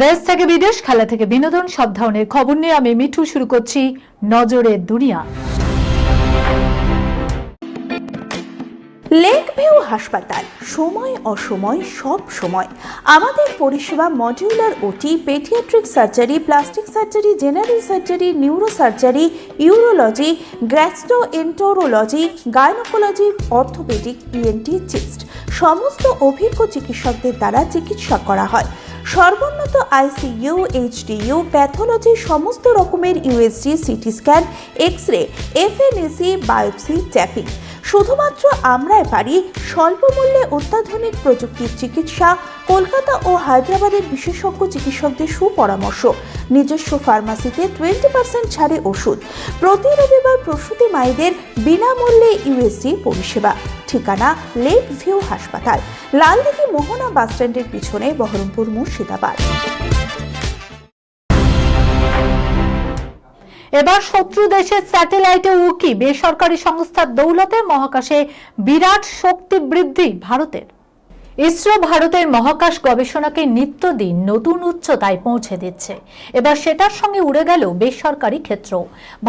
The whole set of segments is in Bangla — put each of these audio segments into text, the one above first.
দেশ থেকে বিদেশ, খেলা থেকে বিনোদন, সব ধরনের খবর নিয়ে আমি মিঠু শুরু করছি নজরের দুনিয়া। লেক ভিউ হাসপাতাল, সময় অসময় সব সময় আমাদের পরিষেবা modular OT, paediatric surgery, plastic surgery, general surgery, neuro surgery, urology, gastroenterology, gynaecology, orthopaedic, ENT, chest সমস্ত অভিজ্ঞ চিকিৎসকদের দ্বারা চিকিৎসা করা হয়। সর্বোন্নত আইসিইউ, এইচডিইউ, প্যাথোলজি, সমস্ত রকমের USG, CT scan, X-ray, FNAC, biopsy, tapping. শুধুমাত্র আমরাই পারি স্বল্প মূল্যে অত্যাধুনিক প্রযুক্তির চিকিৎসা। কলকাতা ও হায়দ্রাবাদের বিশেষজ্ঞ চিকিৎসকদের সুপরামর্শ, নিজস্ব ফার্মাসিতে 20% ছাড়ে ওষুধ। প্রতি রবিবার প্রসূতি মায়েদের বিনামূল্যে ইউএসজি পরিষেবা। ঠিকানা লেক ভিউ হাসপাতাল, লালদিঘি মোহনা বাসস্ট্যান্ডের পিছনে, বহরমপুর, মুর্শিদাবাদ। এবার শত্রু দেশের স্যাটেলাইটে উকি, বেসরকারি সংস্থার দৌলতে মহাকাশে বিরাট শক্তি বৃদ্ধি ভারতের। ইসরো ভারতের মহাকাশ গবেষণাকে নিত্যদিন নতুন উচ্চতায় পৌঁছে দিচ্ছে। এবার সেটার সঙ্গে উড়ে গেল বেসরকারি ক্ষেত্র।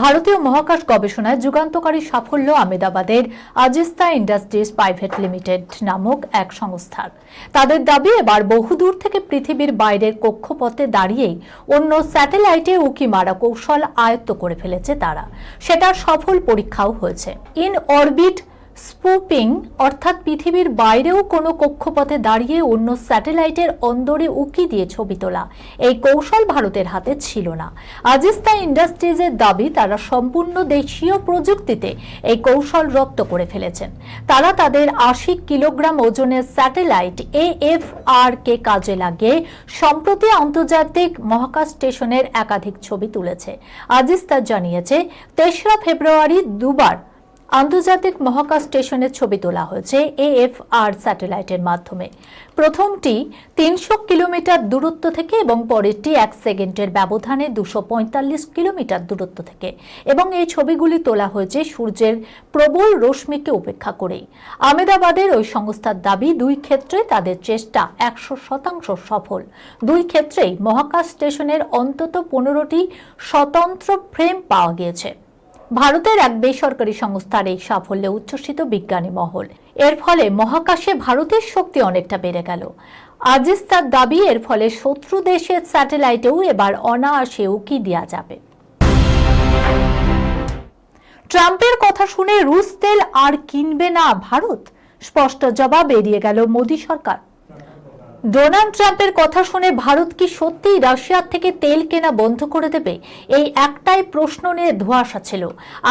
ভারতীয় মহাকাশ গবেষণায় যুগান্তকারী সাফল্য আহমেদাবাদের আজিস্তা ইন্ডাস্ট্রিজ প্রাইভেট লিমিটেড নামক এক সংস্থার। তাদের দাবি, এবার বহুদূর থেকে পৃথিবীর বাইরের কক্ষপথে দাঁড়িয়েই অন্য স্যাটেলাইটে উকি মারা কৌশল আয়ত্ত করে ফেলেছে তারা। সেটার সফল পরীক্ষাও হয়েছে। ইন অরবিট স্পুপিং, অর্থাৎ পৃথিবীর বাইরেও কোনো কক্ষপথে দাঁড়িয়ে অন্য স্যাটেলাইটের অন্দরে উকি দিয়ে ছবি তোলা, এই কৌশল ভারতের হাতে ছিল না। আজিস্তা ইন্ডাস্ট্রিজের দাবি, তারা সম্পূর্ণ দেশীয় প্রযুক্তিতে এই কৌশল রপ্ত করে ফেলেছেন। তারা তাদের 80 কিলোগ্রাম ওজনের স্যাটেলাইট AFR কে কাজে লাগিয়ে সম্প্রতি আন্তর্জাতিক মহাকাশ স্টেশনের একাধিক ছবি তুলেছে। আজিস্তা জানিয়েছে, 3রা ফেব্রুয়ারি দুবার আন্তর্জাতিক মহাকাশ স্টেশনের ছবি তোলা হয়েছে AFR স্যাটেলাইটের মাধ্যমে। প্রথমটি 300 কিলোমিটার দূরত্ব থেকে এবং পরেরটি 1 সেকেন্ডের ব্যবধানে 245 কিলোমিটার দূরত্ব থেকে, এবং এই ছবিগুলি তোলা হয়েছে সূর্যের প্রবল রশ্মিকে উপেক্ষা করেই। আহমেদাবাদের ওই সংস্থার দাবি, দুই ক্ষেত্রে তাদের চেষ্টা 100% সফল। দুই ক্ষেত্রেই মহাকাশ স্টেশনের অন্তত 15টি স্বতন্ত্র ফ্রেম পাওয়া গিয়েছে। ভারতের এক বেসরকারি সংস্থার এই সাফল্যে উচ্ছ্বসিত বিজ্ঞানী মহল। এর ফলে মহাকাশে ভারতের শক্তি অনেকটা বেড়ে গেল। আজিস্তার দাবি, এর ফলে শত্রু দেশের স্যাটেলাইটেও এবার অনায়াসে উকি দেওয়া যাবে। ট্রাম্পের কথা শুনে রুশ তেল আর কিনবে না ভারত, স্পষ্ট জবাব এড়িয়ে গেল মোদী সরকার। ডোনাল্ড ট্রাম্পের কথা শুনে ভারত কি সত্যিই রাশিয়ার থেকে তেল কেনা বন্ধ করে দেবে? এই একটাই প্রশ্ন নিয়ে ধোঁয়াশা ছিল।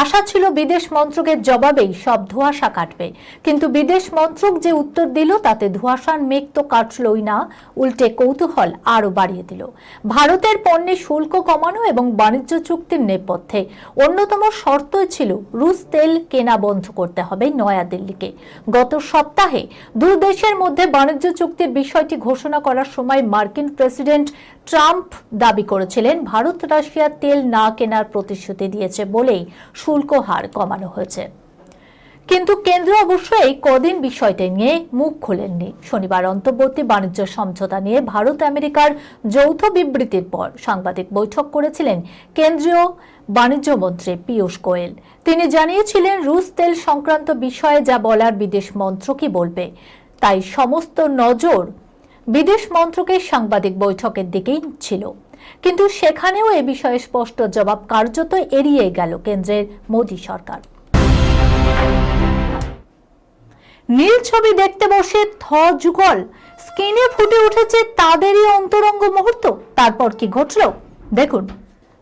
আশা ছিল বিদেশ মন্ত্রকের জবাবেই সব ধোঁয়াশা কাটবে, কিন্তু বিদেশ মন্ত্রক যে উত্তর দিল তাতে ধোঁয়াশার মেঘ তো কাটলই না, উল্টে কৌতূহল আরো বাড়িয়ে দিল। ভারতের পণ্যে শুল্ক কমানো এবং বাণিজ্য চুক্তির নেপথ্যে অন্যতম শর্তই ছিল রুশ তেল কেনা বন্ধ করতে হবে নয়াদিল্লিকে। গত সপ্তাহে দুই দেশের মধ্যে বাণিজ্য চুক্তির বিষয়টি ঘোষণা করার সময় মার্কিন প্রেসিডেন্ট ট্রাম্প দাবি করেছিলেন, ভারত রাশিয়ার তেল না কেনার প্রতিশ্রুতি দিয়েছে বলেই শুল্ক হার কমানো হয়েছে। কিন্তু কেন্দ্র অবশ্য এই কদিন বিষয়টি নিয়ে মুখ খোলেননি। শনিবার অন্তর্বর্তী বাণিজ্য সমঝোতা নিয়ে ভারত আমেরিকার যৌথ বিবৃতির পর সাংবাদিক বৈঠক করেছিলেন কেন্দ্রীয় বাণিজ্য মন্ত্রী পীযূষ গোয়েল। তিনি জানিয়েছিলেন, রুশ তেল সংক্রান্ত বিষয়ে যা বলার বিদেশ মন্ত্রকই বলবে, তাই সমস্ত নজর বিদেশ মন্ত্রকের সাংবাদিক বৈঠকের দিকেই ছিল। কিন্তু সেখানেও এ বিষয়ে স্পষ্ট জবাব কার্যত এড়িয়ে গেল কেন্দ্রের মোদী সরকার। নীল ছবি দেখতে বসে যুগল, স্ক্রিনে ফুটে উঠেছে তাদেরই অন্তরঙ্গ মুহূর্ত। তারপর কি ঘটল দেখুন।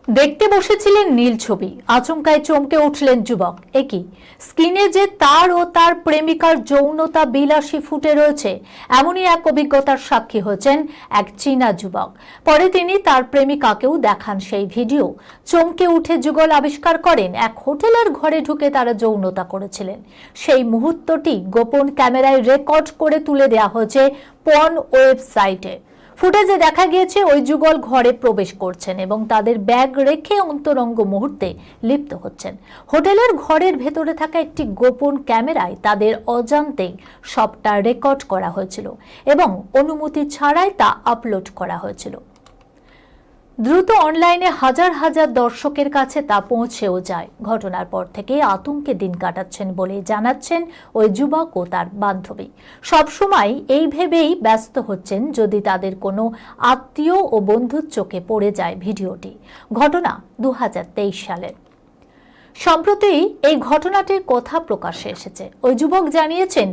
দেখতে বসেছিলেন নীল ছবি, আচমকায় চমকে উঠলেন যুবক। একই স্ক্রিনে যে তার ও তার প্রেমিকার যৌনতা বিলাসী ফুটে রয়েছে, এমনই এক অভিজ্ঞতার সাক্ষী হয়েছেন এক চীনা যুবক। পরে তিনি তার প্রেমিকাকেও দেখান সেই ভিডিও। চমকে উঠে যুগল আবিষ্কার করেন, এক হোটেলের ঘরে ঢুকে তারা যৌনতা করেছিলেন। সেই মুহূর্তটি গোপন ক্যামেরায় রেকর্ড করে তুলে দেওয়া হয়েছে পর্ন ওয়েবসাইটে। ফুটেজে দেখা গিয়েছে ওই যুগল ঘরে প্রবেশ করছেন এবং তাদের ব্যাগ রেখে অন্তরঙ্গ মুহূর্তে লিপ্ত হচ্ছেন। হোটেলের ঘরের ভেতরে থাকা একটি গোপন ক্যামেরায় তাদের অজান্তেই সবটা রেকর্ড করা হয়েছিল এবং অনুমতি ছাড়াই তা আপলোড করা হয়েছিল। দ্রুত অনলাইনে হাজার হাজার দর্শকের কাছে তা পৌঁছেও যায়। ঘটনার পর থেকে আতঙ্কে দিন কাটাচ্ছেন বলে জানাচ্ছেন ওই যুবক ও তার বান্ধবী। সবসময় এই ভেবেই ব্যস্ত হচ্ছেন যদি তাদের কোনো আত্মীয় ও বন্ধুর চোখে পড়ে যায় ভিডিওটি। ঘটনা 2023 সালের। সম্প্রতি এই ঘটনাটির কথা প্রকাশ্যে এসেছে। ওই যুবক জানিয়েছেন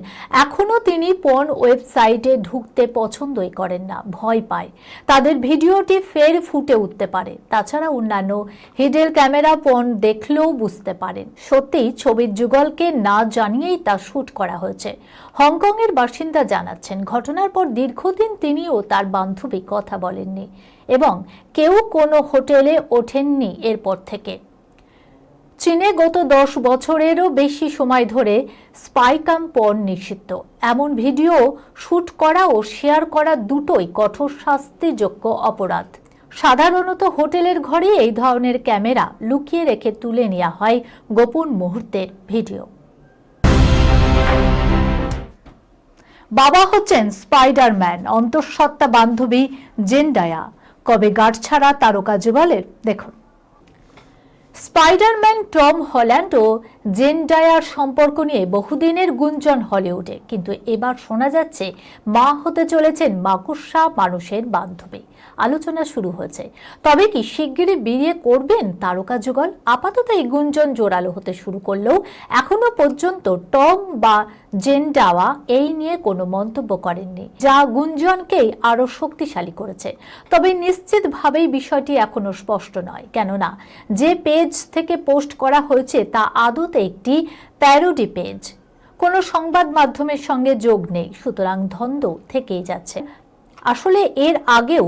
এখনো তিনি পর্ন ওয়েবসাইটে ঢুকতে পছন্দই করেন না, ভয় পায় তাদের ভিডিওটি ফের ফুটে উঠতে পারে। তাছাড়া অন্যান্য হিডেন ক্যামেরা পর্ন দেখলেও বুঝতে পারেন সত্যিই ছবির যুগলকে না জানিয়েই তা শুট করা হয়েছে। হংকংয়ের বাসিন্দা জানাচ্ছেন ঘটনার পর দীর্ঘদিন তিনি ও তার বান্ধবী কথা বলেননি এবং কেউ কোনো হোটেলে ওঠেননি এরপর থেকে। চীনে গত 10 বছরেরও বেশি সময় ধরে স্পাইকাম পর্ন নিষিদ্ধ। এমন ভিডিও শুট করা ও শেয়ার করা দুটোই কঠোর শাস্তিযোগ্য অপরাধ। সাধারণত হোটেলের ঘরে এই ধরনের ক্যামেরা লুকিয়ে রেখে তুলে নেওয়া হয় গোপন মুহূর্তের ভিডিও। বাবা হচ্ছেন স্পাইডারম্যান অন্তঃসত্ত্বা বান্ধবী জেন্ডায়া। কবে গাঁটছাড়া তারকা যুগলের দেখুন। স্পাইডারম্যান টম হল্যান্ড ও জেন্ডায়ার সম্পর্ক নিয়ে বহুদিনের গুঞ্জন হলিউডে, কিন্তু এবার শোনা যাচ্ছে মা হতে চলেছেন মাকড়সা মানুষের বান্ধবী। আলোচনা শুরু হয়েছে, তবে কি শিগগিরই বিয়ে করবেন তারকা যুগল? আপাতত এই গুঞ্জন জোরালো হতে শুরু করলেও এখনো পর্যন্ত টম বা জেন্ডায়া এই নিয়ে কোনো মন্তব্য করেননি, যা গুঞ্জনকেই আরো শক্তিশালী করেছে। তবে নিশ্চিতভাবেই বিষয়টি এখনো স্পষ্ট নয়, কেননা যে পেজ থেকে পোস্ট করা হয়েছে তা আদতে একটি প্যারোডি পেজ, কোনো সংবাদ মাধ্যমের সঙ্গে যোগ নেই, সুতরাং দ্বন্দ্ব থেকেই যাচ্ছে। আসলে এর আগেও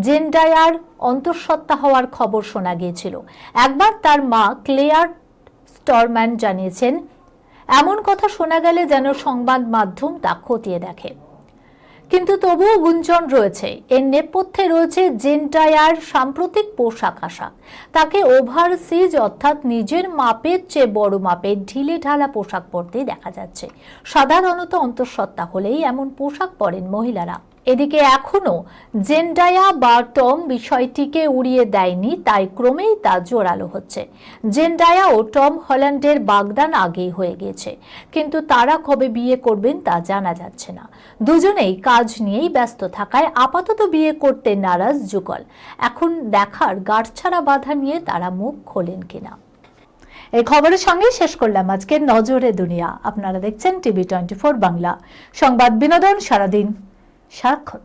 জেন্ডায়ার অন্তঃসত্ত্বা হওয়ার খবর শোনা গিয়েছিল। একবার তার মা ক্লেয়ার স্টরম্যান জানিয়েছেন এমন কথা শোনা গেলে যেন সংবাদ মাধ্যম তা খতিয়ে দেখে। কিন্তু তবুও গুঞ্জন রয়েছে। এর নেপথ্যে রয়েছে জেন্ডায়ার সাম্প্রতিক পোশাক আশাক। তাকে ওভারসিজ অর্থাৎ নিজের মাপের চেয়ে বড় মাপের ঢিলে ঢালা পোশাক পরতেই দেখা যাচ্ছে। সাধারণত অন্তঃসত্ত্বা হলেই এমন পোশাক পরেন মহিলারা। এদিকে এখনো জেন্ডায়া বা টম বিষয়টিকে উড়িয়ে দেয়নি, তাই ক্রমেই তা জোরালো হচ্ছে। জেন্ডায়া ও টম হল্যান্ডের বাগদান আগেই হয়ে গিয়েছে, কিন্তু তারা কবে বিয়ে করবেন তা জানা যাচ্ছে না। দুজনেই কাজ নিয়েই ব্যস্ত থাকায় আপাতত বিয়ে করতে নারাজ যুগল। এখন দেখার গাঁটছাড়া বাধা নিয়ে তারা মুখ খোলেন কিনা। এই খবরের সঙ্গে শেষ করলাম আজকের নজরে দুনিয়া। আপনারা দেখছেন টিভি 24 বাংলা, সংবাদ বিনোদন সারাদিন সারাক্ষণ।